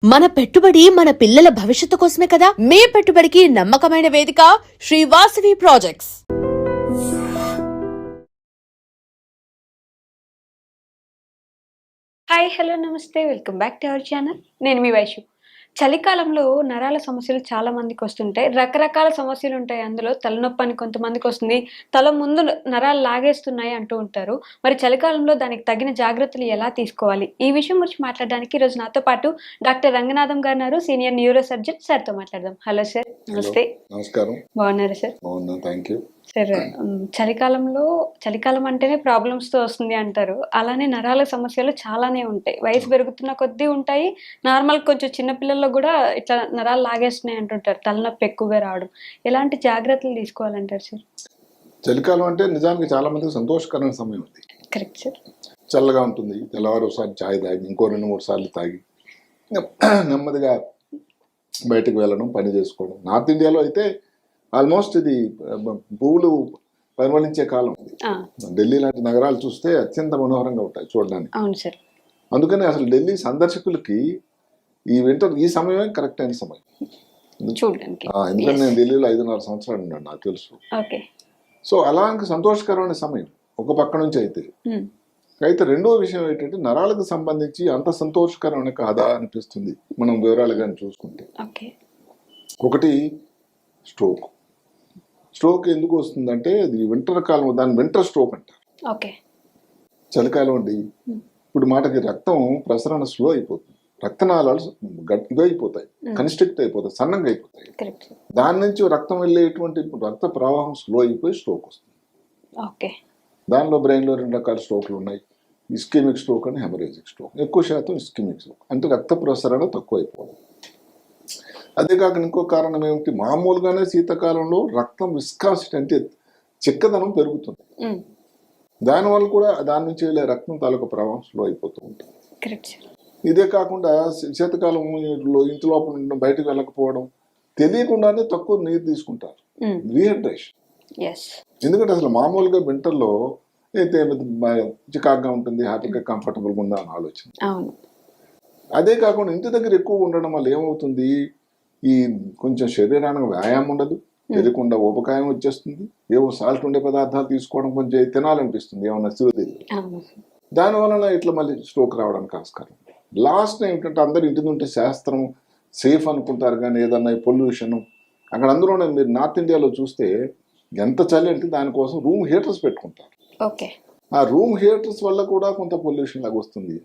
మన పెట్టుబడి మన పిల్లల భవిష్యత్తు కోసమే కదా. మీ పెట్టుబడికి నమ్మకమైన వేదిక Shri Vasavi projects. Hi hello నమస్తే, welcome back to our channel. నేను మీ వైషు. చలికాలంలో నరాల సమస్యలు చాలా మందికి వస్తుంటాయి. రకరకాల సమస్యలు ఉంటాయి. అందులో తలనొప్పి అని కొంతమందికి వస్తుంది, తల ముందు నరాలు లాగేస్తున్నాయి అంటూ ఉంటారు. మరి చలికాలంలో దానికి తగిన జాగ్రత్తలు ఎలా తీసుకోవాలి, ఈ విషయం గురించి మాట్లాడడానికి ఈరోజు నాతో పాటు డాక్టర్ రంగనాథం గారు ఉన్నారు, సీనియర్ న్యూరో సర్జన్. సార్తో మాట్లాడదాం. Hello sir. నమస్తే. నమస్కారం. బాగున్నారా సార్? బాగున్నాను, థ్యాంక్ యూ సార్. చలికాలం అంటేనే ప్రాబ్లమ్స్తో వస్తుంది అంటారు. అలానే నరాల సమస్యలు చాలానే ఉంటాయి. వయసు పెరుగుతున్న కొద్దీ ఉంటాయి. నార్మల్ కొంచెం చిన్నపిల్లల్లో కూడా ఇట్లా నరాలు లాగేస్తున్నాయి అంటుంటారు, తలనొప్పి ఎక్కువగా రావడం. ఎలాంటి జాగ్రత్తలు తీసుకోవాలంటారు సార్? చలికాలం అంటే నిజానికి చాలా మందికి సంతోషకరమైన సమయం ఉంది. Correct sir. చల్లగా ఉంటుంది. తెల్లవారు ఒకసారి ఛాయ్ తాగి ఇంకో 2-3 సార్లు తాగి నెమ్మదిగా బయటకు వెళ్ళడం, పని చేసుకోవడం. నార్త్ ఇండియాలో అయితే ఆల్మోస్ట్ ఇది పువ్వులు పరిమళించే కాలం. ఢిల్లీ లాంటి నగరాలు చూస్తే అత్యంత మనోహరంగా ఉంటాయి చూడడానికి. అవును సార్. అందుకని అసలు ఢిల్లీ సందర్శకులకి ఈ వింటర్ ఈ సమయమే కరెక్ట్ అయిన సమయం చూడడానికి. ఎందుకంటే నేను ఢిల్లీలో 5.5 సంవత్సరాలు ఉన్నాను, నాకు తెలుసు. సో అలాంటి సంతోషకరమైన సమయం ఒక పక్క నుంచి అయితే రెండో విషయం ఏంటంటే నరాలకు సంబంధించి అంత సంతోషకరమైన కాదా అనిపిస్తుంది మనం వివరాలు కానీ చూసుకుంటే. ఒకటి స్ట్రోక్ ఎందుకు వస్తుందంటే అది వింటర్ కాలం, దాని వింటర్ స్ట్రోక్ అంటారు. చలికాలం అండి. ఇప్పుడు మాటకి రక్తం ప్రసరణ స్లో అయిపోతుంది, రక్తనాళాలు ఇదైపోతాయి, కన్స్ట్రిక్ట్ అయిపోతాయి, సన్నంగా అయిపోతాయి. దాని నుంచి రక్తం వెళ్ళేటువంటి రక్త ప్రవాహం స్లో అయిపోయి స్ట్రోక్ వస్తుంది. దానిలో బ్రెయిన్లో 2 రకాల స్ట్రోక్లు ఉన్నాయి. ఇస్కెమిక్ స్ట్రోక్ అని హెమరేజిక్ స్ట్రోక్. ఎక్కువ శాతం ఇస్కెమిక్ స్ట్రోక్ అంటే రక్త ప్రసరణ తక్కువ అయిపోవడం. అదే కాక ఇంకో కారణం ఏమిటి, మామూలుగానే శీతాకాలంలో రక్తం విస్కాసిటీ అంటే చిక్కదనం పెరుగుతుంది. దానివల్ల కూడా దాని నుంచి వెళ్ళే రక్తం తాలూకా ప్రవాహం స్లో అయిపోతూ ఉంటుంది. ఇదే కాకుండా శీతాకాలంలో ఇంటి లోపల బయటకు వెళ్ళకపోవడం, తెలియకుండానే తక్కువ నీరు తీసుకుంటారు, రీహైడ్రేషన్. ఎందుకంటే అసలు మామూలుగా వింటర్లో అయితే చికాగ్గా ఉంటుంది, హ్యాపీగా కంఫర్టబుల్గా ఉందా అని ఆలోచన. అదే కాకుండా ఇంటి దగ్గర ఎక్కువ ఉండడం వల్ల ఏమవుతుంది, ఈ కొంచెం శరీరానికి వ్యాయామం ఉండదు, తెలియకుండా ఊబకాయం వచ్చేస్తుంది, ఏవో సాల్ట్ ఉండే పదార్థాలు తీసుకోవడం కొంచెం తినాలనిపిస్తుంది, ఏమన్నా సిరుది. దానివలన ఇట్లా మళ్ళీ స్ట్రోక్ రావడానికి ఆస్కారం. లాస్ట్ ఏమిటంటే అందరు ఇంటి నుండి శాస్త్రం సేఫ్ అనుకుంటారు, కానీ ఏదన్నా పొల్యూషన్ అక్కడ అందులోనే మీరు నార్త్ ఇండియాలో చూస్తే ఎంత చలి అంటే దానికోసం రూమ్ హీటర్స్ పెట్టుకుంటారు. ఆ రూమ్ హీటర్స్ వల్ల కూడా కొంత పొల్యూషన్ లాగా వస్తుంది.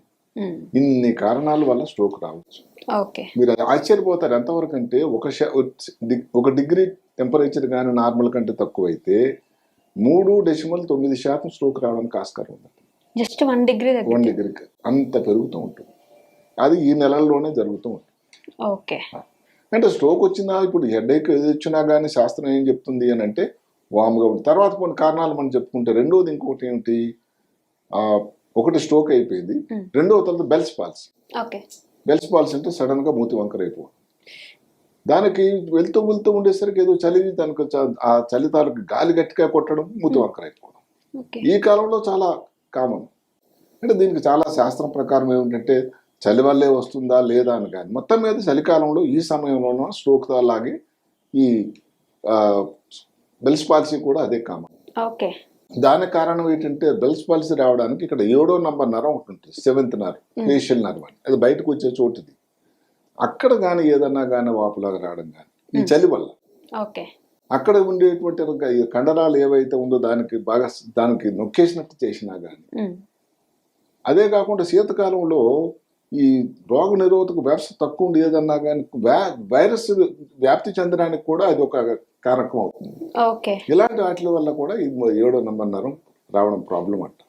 ఇన్ని కారణాల వల్ల స్ట్రోక్ రావచ్చు. మీరు ఆశ్చర్యపోతారు ఎంతవరకు అంటే 1 డిగ్రీ టెంపరేచర్ కానీ నార్మల్ కంటే తక్కువ అయితే 3.9% స్ట్రోక్ రావడానికి ఆస్కారం ఉంది. జస్ట్ 1 డిగ్రీకి అంత పెరుగుతూ ఉంటుంది. అది ఈ నెలల్లోనే జరుగుతూ ఉంటుంది. అంటే స్ట్రోక్ వచ్చినా ఇప్పుడు హెడేక్ ఏది వచ్చినా కానీ శాస్త్రం ఏం చెప్తుంది అని అంటే వామ్గా ఉంటుంది. తర్వాత కొన్ని కారణాలు మనం చెప్పుకుంటే రెండోది ఇంకొకటి ఏమిటి, ఒకటి స్ట్రోక్ అయిపోయింది, రెండవ తర్వాత బెల్స్ పాల్సీ. బెల్స్ పాల్సీ అంటే సడన్ గా మూతి వంకర అయిపోవడం. దానికి వెళ్తూ ఉండేసరికి ఏదో చలి, దానికి ఆ చలి తాలూకు గాలి గట్టిగా కొట్టడం, మూతి వంకర అయిపోవడం ఈ కాలంలో చాలా కామన్. అంటే దీనికి చాలా శాస్త్రం ప్రకారం ఏమిటంటే చలి వల్లే వస్తుందా లేదా అని కానీ మొత్తం మీద చలికాలంలో ఈ సమయంలోనూ స్ట్రోక్ అలాగే ఈ బెల్స్ పాలసీ కూడా అదే కామన్. దానికి కారణం ఏంటంటే బెల్స్ పాలసీ రావడానికి ఇక్కడ 7వ నంబర్ నరం ఒకటి ఉంటుంది, 7th నర్వ్, ఫేషియల్ నర్వ్ అని, అది బయటకు వచ్చే చోటుది. అక్కడ కానీ ఏదన్నా కానీ వాపులాగా రావడం కానీ ఈ చలి వల్ల అక్కడ ఉండేటువంటి కండరాలు ఏవైతే ఉందో దానికి నొక్కేసినట్టు చేసినా కానీ. అదే కాకుండా శీతకాలంలో ఈ రోగ నిరోధక వ్యవస్థ తక్కువ ఉండి ఏదన్నా కానీ వైరస్ వ్యాప్తి చెందడానికి కూడా అది ఒక కారకం అవుతుంది. ఇలాంటి వాటి వల్ల కూడా 7వ నంబర్ నరం రావడం ప్రాబ్లం అంట.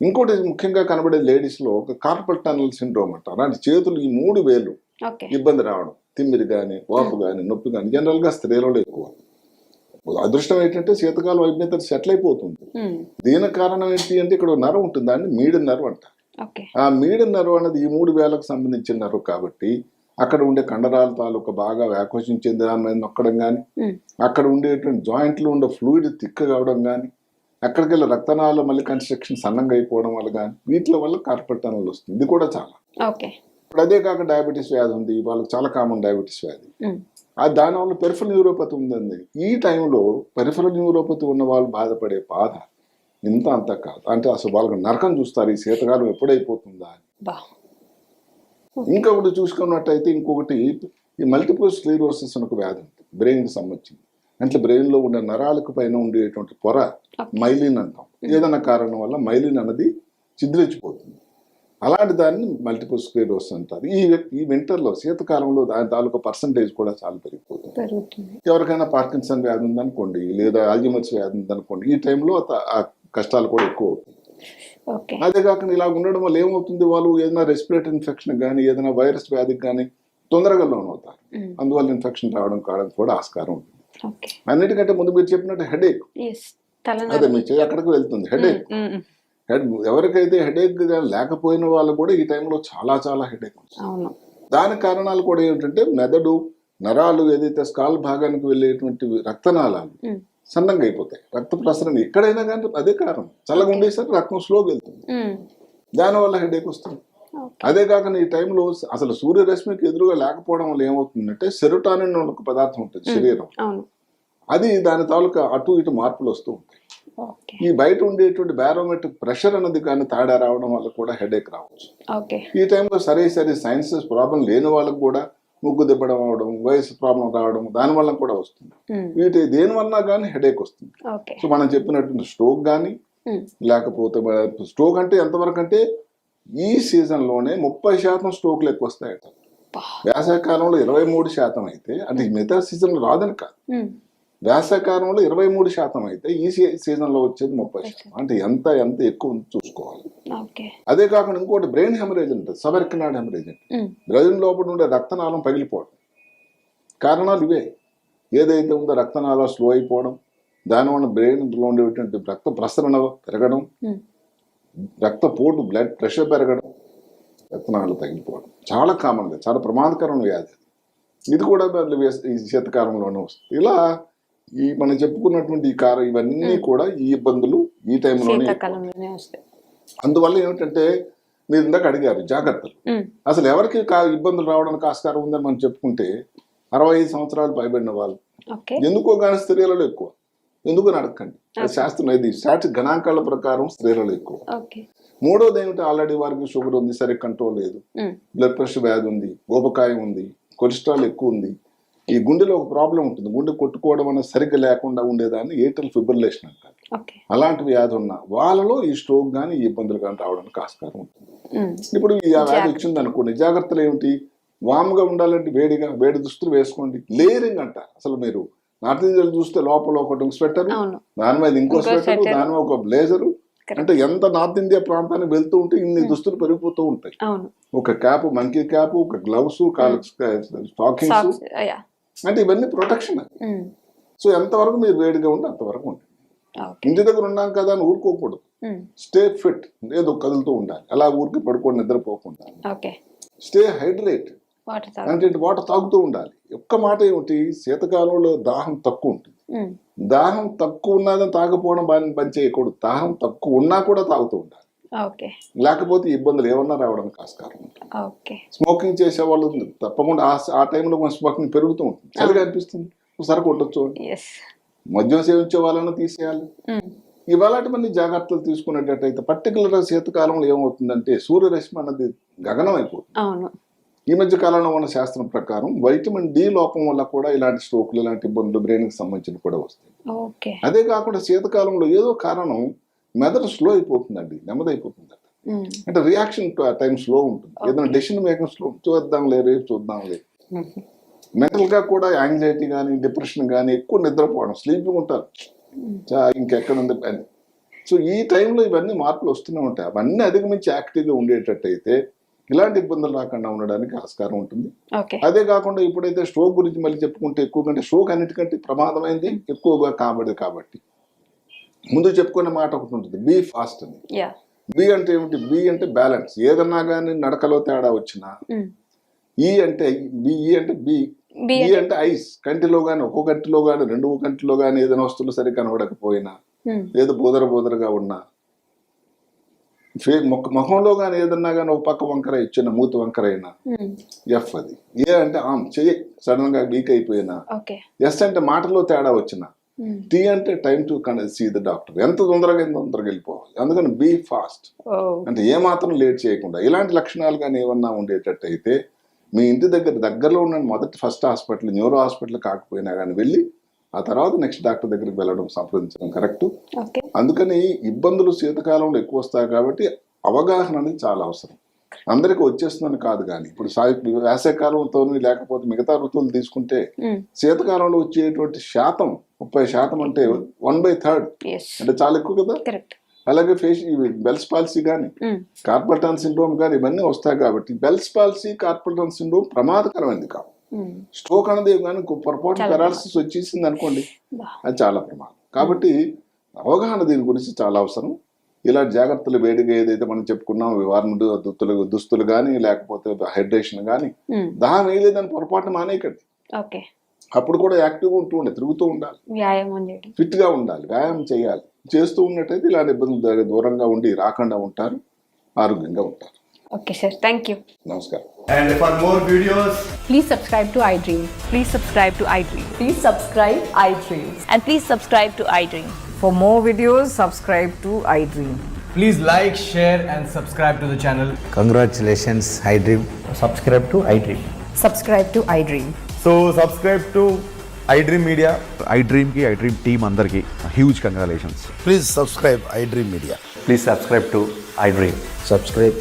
ఇంకోటి ముఖ్యంగా కనబడే లేడీస్ లో ఒక కార్పల్ టనల్ సిండ్రోమ్ అంట. అలాంటి చేతులు ఈ 3 వేలు ఇబ్బంది రావడం, తిమ్మిరి కానీ వాపు కానీ నొప్పి కానీ జనరల్ గా స్త్రీలలో ఎక్కువ. అదృష్టం ఏంటంటే శీతకాలం అయిపోయిన సెటిల్ అయిపోతుంది. దీనికి కారణం ఏంటి అంటే ఇక్కడ నరం ఉంటుంది, దాన్ని మీడియన్ నర్వ్ అంట. ఆ మీడియన్ నర్వ్ అనేది ఈ 3 వేలకు సంబంధించిన నర్వ్ కాబట్టి అక్కడ ఉండే కండరాల తాలూకా బాగా వ్యాకోచించే దాని మీద నొక్కడం కానీ, అక్కడ ఉండేటువంటి జాయింట్లు ఉండే ఫ్లూయిడ్ థిక్ కావడం కానీ, అక్కడికి వెళ్ళి రక్తనాళాలు మళ్ళీ కన్స్ట్రక్షన్ సన్నంగా అయిపోవడం వల్ల కానీ వీటి వల్ల కార్పల్ టనల్ వస్తుంది. ఇది కూడా చాలా ఇప్పుడు అదే కాక డయాబెటీస్ వ్యాధి ఉంది, వాళ్ళకి చాలా కామన్ డయాబెటీస్ వ్యాధి. అది దానివల్ల పెరిఫరల్ న్యూరోపతి ఉందండి. ఈ టైంలో పెరిఫరల్ న్యూరోపతి ఉన్న వాళ్ళు బాధపడే బాధ ఇంత అంత కాదు. అంటే అసలు వాళ్ళకి నరకం చూస్తారు, ఈ శీతకాలం ఎప్పుడైపోతుందా అని. ఇంకొకటి చూసుకున్నట్టయితే ఇంకొకటి ఈ మల్టిపుల్ స్క్లెరోసిస్ అని ఒక వ్యాధి ఉంటుంది, బ్రెయిన్కి సంబంధించింది. అంటే బ్రెయిన్లో ఉండే నరాలకు పైన ఉండేటువంటి పొర మైలిన్ అంటాం. ఏదైనా కారణం వల్ల మైలిన్ అన్నది ఛిద్రించిపోతుంది. అలాంటి దాన్ని మల్టిపుల్ స్క్లెరోసిస్ అంటారు. ఈ వింటర్లో శీతకాలంలో దాని తాలూకా పర్సంటేజ్ కూడా చాలా పెరిగిపోతుంది. ఎవరికైనా పార్కిన్సన్ వ్యాధి ఉందనుకోండి, లేదా ఆల్జిమర్స్ వ్యాధి ఉందనుకోండి, ఈ టైంలో ఆ కష్టాలు కూడా ఎక్కువ అవుతాయి. అదే కాకుండా ఇలా ఉండడం వల్ల ఏమవుతుంది, వాళ్ళు ఏదైనా రెస్పిరేటరీ ఇన్ఫెక్షన్ కానీ ఏదైనా వైరస్ వ్యాధికి కానీ తొందరగా లోన్ అవుతారు. అందువల్ల ఇన్ఫెక్షన్ రావడం కూడా ఆస్కారం ఉంటుంది. అన్నిటికంటే ముందు మీరు చెప్పినట్టు హెడేక్, అదే మీ చెయ్యి అక్కడికి వెళ్తుంది. హెడేక్ ఎవరికైతే హెడేక్ లేకపోయిన వాళ్ళు కూడా ఈ టైంలో చాలా చాలా హెడేక్ ఉంటుంది. దానికి కారణాలు కూడా ఏంటంటే మెదడు నరాలు ఏదైతే స్కాల్ భాగానికి వెళ్ళేటువంటి రక్తనాళాలు సన్నంగా అయిపోతాయి. రక్త ప్రసరణ ఎక్కడైనా కానీ అదే కారణం. చల్లగా ఉండేసరికి రక్తం స్లోగా వెళ్తుంది, దానివల్ల హెడేక్ వస్తుంది. అదే కాకుండా ఈ టైంలో అసలు సూర్యరశ్మికి ఎదురుగా లేకపోవడం వల్ల ఏమవుతుందంటే సెరోటానిన్ ఒక పదార్థం ఉంటుంది శరీరం, అది దాని తాలూకా అటు ఇటు మార్పులు వస్తూ ఉంటాయి. ఈ బయట ఉండేటువంటి బారోమెట్రిక్ ప్రెషర్ అన్నది కానీ తేడా రావడం వల్ల కూడా హెడేక్ రావచ్చు. ఈ టైంలో సరే సైన్సెస్ ప్రాబ్లం లేని వాళ్ళకు కూడా ముగ్గు దిబ్బడం అవడం, వయసు ప్రాబ్లం రావడం, దాని వల్ల కూడా వస్తుంది. వీటి దేని వల్ల కానీ హెడేక్ వస్తుంది. సో మనం చెప్పినట్టు స్ట్రోక్ కానీ, లేకపోతే స్ట్రోక్ అంటే ఎంతవరకు అంటే ఈ సీజన్ లోనే 30% స్ట్రోక్లు ఎక్కువ వస్తాయట. వేసవికాలంలో 23% అయితే, అంటే మిగతా సీజన్ రాదని కాదు, వేసవికాలంలో 23% అయితే ఈ సీజన్ లో వచ్చేది 30%. అంటే ఎంత ఎంత ఎక్కువ చూసుకోవాలి. అదే కాకుండా ఇంకోటి బ్రెయిన్ హెమరేజ్ ఉంటుంది, సబర్కినాడ్ హెమరేజ్ అంటే బ్రెయిన్ లోపల ఉండే రక్తనాళం పగిలిపోవడం. కారణాలు ఇవే. ఏదైతే ఉందో రక్తనాళం స్లో అయిపోవడం, దానివల్ల బ్రెయిన్ లో ఉండేటువంటి రక్త ప్రసరణ పెరగడం, రక్తపోటు బ్లడ్ ప్రెషర్ పెరగడం, రక్తనాళాలు తగ్గిపోవడం చాలా కామన్గా, చాలా ప్రమాదకరమైన వ్యాధి. ఇది కూడా ఈ శీతకాలంలోనే వస్తుంది. ఇలా ఈ మనం చెప్పుకున్నటువంటి ఇవన్నీ కూడా ఈ ఇబ్బందులు ఈ టైంలోనే వస్తాయి. అందువల్ల ఏమిటంటే మీరు ఇందాక అడిగారు జాగ్రత్తలు. అసలు ఎవరికి ఇబ్బందులు రావడానికి ఆస్కారం ఉందని మనం చెప్పుకుంటే 65 సంవత్సరాలు పైబడిన వాళ్ళు, ఎందుకో కానీ స్త్రీలలో ఎక్కువ. ఎందుకు అడగండి, శాస్త్రం ఇది స్టాటిక్ గణాంకాల ప్రకారం స్త్రీలలో ఎక్కువ. మూడోది ఏమిటి, ఆల్రెడీ వారికి షుగర్ ఉంది, సరిగ్గా కంట్రోల్ లేదు, బ్లడ్ ప్రెషర్ వ్యాధి ఉంది, ఊబకాయం ఉంది, కొలెస్ట్రాల్ ఎక్కువ ఉంది, ఈ గుండెలో ఒక ప్రాబ్లం ఉంటుంది, గుండె కొట్టుకోవడం అనేది సరిగ్గా లేకుండా ఉండేదాన్ని ఏట్రల్ ఫిబ్రిలేషన్ అంటారు. అలాంటి వ్యాధి ఉన్న వాళ్ళలో ఈ స్ట్రోక్ కానీ ఈ ఇబ్బందులు కానీ రావడానికి ఆస్కారం ఉంటుంది. ఇప్పుడు ఈ వ్యాధి వచ్చింది అనుకోండి, జాగ్రత్తలు ఏమిటి, వామ్గా ఉండాలంటే వేడి దుస్తులు వేసుకోండి. లేయరింగ్ అంటారు. అసలు మీరు నార్త్ ఇండియాలో చూస్తే లోపల ఒకటి స్వెటర్, దాని మీద ఇంకో స్వెటర్, దాని మీద ఒక బ్లేజరు. అంటే ఎంత నార్త్ ఇండియా ప్రాంతానికి వెళ్తూ ఉంటే ఇన్ని దుస్తులు పెరిగిపోతూ ఉంటాయి. ఒక క్యాప్, మంకీ క్యాప్, ఒక గ్లౌస్, స్టాకింగ్స్, అంటే ఇవన్నీ ప్రొటెక్షన్. సో ఎంతవరకు మీరు వేడిగా ఉంటే అంతవరకు ఉంటుంది. ఇంటి దగ్గర ఉన్నాం కదా అని ఊరుకోకూడదు. స్టే ఫిట్, ఏదో కదులుతూ ఉండాలి. అలా ఊరికి పడుకొని నిద్రపోకుండా స్టే హైడ్రేట్, అంటే వాటర్ తాగుతూ ఉండాలి. ఒక్క మాట ఏమిటి, శీతకాలంలో దాహం తక్కువ ఉంటుంది. దాహం తక్కువ ఉన్నదని తాగపోవడం పని చేయకూడదు. దాహం తక్కువ ఉన్నా కూడా తాగుతూ ఉండాలి. లేకపోతే ఇబ్బందులు ఏమన్నా రావడానికి ఆస్కారం ఉంటుంది. స్మోకింగ్ చేసే వాళ్ళు తప్పకుండా ఆ టైంలో స్మోకింగ్ పెరుగుతూ ఉంటుంది, చలిగా అనిపిస్తుంది, ఒకసారి కొట్టొచ్చు. మద్యం సేవించే వాళ్ళని తీసేయాలి. ఇవాళ జాగ్రత్తలు తీసుకునేటట్టయితే పర్టికులర్ శీతకాలంలో ఏమవుతుందంటే సూర్యరశ్మి అన్నది గగనం అయిపోతుంది. ఈ మధ్య కాలంలో ఉన్న శాస్త్రం ప్రకారం వైటమిన్ డి లోపం వల్ల కూడా ఇలాంటి స్ట్రోక్లు, ఇలాంటి ఇబ్బందులు బ్రెయిన్కి సంబంధించి కూడా వస్తాయి. అదే కాకుండా శీతకాలంలో ఏదో కారణం మెదడు స్లో అయిపోతుందండి, నెమ్మదైపోతుంది. అంటే రియాక్షన్ టైం స్లో ఉంటుంది, ఏదైనా డెసిషన్ మేకింగ్ స్లో, చూద్దాంలే రేపు చూద్దాంలే. మెంటల్ గా కూడా యాంగ్జైటీ కానీ, డిప్రెషన్ కానీ, ఎక్కువ నిద్రపోవడం, స్లీపింగ్ ఉంటారు, ఇంకెక్కడ ఉంది పని. సో ఈ టైంలో ఇవన్నీ మార్పులు వస్తూనే ఉంటాయి. అవన్నీ అధిగమించి యాక్టివ్గా ఉండేటట్టయితే ఇలాంటి ఇబ్బందులు రాకుండా ఉండడానికి ఆస్కారం ఉంటుంది. అదే కాకుండా ఇప్పుడైతే స్ట్రోక్ గురించి మళ్ళీ చెప్పుకుంటే, ఎక్కువ కంటే స్ట్రోక్ అన్నిటికంటే ప్రమాదమైంది ఎక్కువగా కాబట్టి ముందు చెప్పుకునే మాట ఒకటి ఉంటుంది, బీ ఫాస్ట్ అని. బి అంటే ఏమిటి, బి అంటే బ్యాలెన్స్. ఏదన్నా కానీ నడకలో తేడా వచ్చినా, ఈ అంటే బి అంటే ఐస్, కంటిలో కానీ, ఒక్కో కంటిలో కానీ, రెండో కంటిలో కానీ ఏదైనా వస్తువులు సరిగ్గా కనబడకపోయినా, ఏదో బోదరగా ఉన్నా, ముఖంలో కానీ ఏదన్నా కానీ ఒక పక్క వంకర ఇచ్చిన మూతి వంకర అయినా ఎఫ్ అది. ఏ అంటే ఆమ్ చెయ్యి సడన్ గా వీక్ అయిపోయినా. ఓకే. ఎస్ అంటే మాటలో తేడా వచ్చిన. టీ అంటే time to see the doctor. ఎంత తొందరగా వెళ్ళిపోవాలి. అందుకని బీ ఫాస్ట్, అంటే ఏ మాత్రం లేట్ చేయకుండా. ఇలాంటి లక్షణాలు కానీ ఏమన్నా ఉండేటట్టు అయితే మీ ఇంటి దగ్గరలో ఉన్న మొదటి ఫస్ట్ హాస్పిటల్, న్యూరో హాస్పిటల్ కాకపోయినా కానీ వెళ్ళి ఆ తర్వాత నెక్స్ట్ డాక్టర్ దగ్గరికి వెళ్ళడం, సంప్రదించడం కరెక్ట్. అందుకని ఇబ్బందులు శీతకాలంలో ఎక్కువ వస్తాయి కాబట్టి అవగాహన అనేది చాలా అవసరం. అందరికీ వచ్చేస్తుందని కాదు, కానీ ఇప్పుడు వేసవికాలంతో లేకపోతే మిగతా ఋతువులు తీసుకుంటే శీతకాలంలో వచ్చేటువంటి శాతం 30% అంటే 1/3 అంటే చాలా ఎక్కువ కదా. అలాగే బెల్స్ పాలసీ కానీ కార్పల్ టనల్ సిండ్రోమ్ కానీ ఇవన్నీ వస్తాయి కాబట్టి Bell's palsy, carpal tunnel syndrome ప్రమాదకరమైంది కాదు. స్ట్రోక్ అనేది కానీ పొరపాటు పెరాలసిస్ వచ్చేసింది అనుకోండి, అది చాలా ప్రమాదం. కాబట్టి అవగాహన దీని గురించి చాలా అవసరం. ఇలాంటి జాగ్రత్తలు వేడిగా ఏదైతే మనం చెప్పుకున్నాం, వార్మ్ దుస్తులు కానీ లేకపోతే హైడ్రేషన్ కానీ, దాహం వేయలేదని పొరపాటు మానేయకండి. అప్పుడు కూడా యాక్టివ్గా తిరుగుతూ ఉండాలి, ఫిట్ గా ఉండాలి, వ్యాయామం చేయాలి. చేస్తూ ఉన్నట్టయితే ఇలాంటి ఇబ్బందులు దూరంగా ఉండి రాకుండా ఉంటారు, ఆరోగ్యంగా ఉంటారు. Okay, sir. Thank you. నమస్కారం. And for more videos, please subscribe to iDream. Please subscribe to iDream. Please subscribe iDream. And please subscribe to iDream. For more videos, subscribe to iDream. please like, share and subscribe to the channel. Congratulations, iDream. Subscribe to iDream. Subscribe to iDream. So subscribe to iDream Media. iDream ki iDream team andarki huge congratulations. Please subscribe iDream Media. Please subscribe to iDream. Subscribe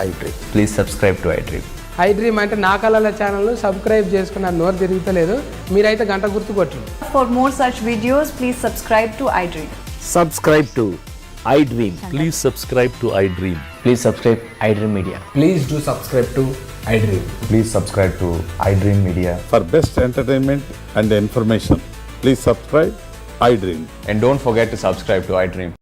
iDream. Please subscribe to iDream. iDream అంటే నా కళల ఛానల్ను subscribe చేసుకున్న నోరు తిరుగుతలేదు, మీరైతే గంట గుర్తు కొట్టండి. For more such videos, please subscribe to iDream. Subscribe to iDream. Please subscribe to iDream. Please subscribe iDream Media. Please do subscribe to iDream. Please subscribe to iDream Media. For best entertainment and information, please subscribe iDream. And don't forget to subscribe to iDream.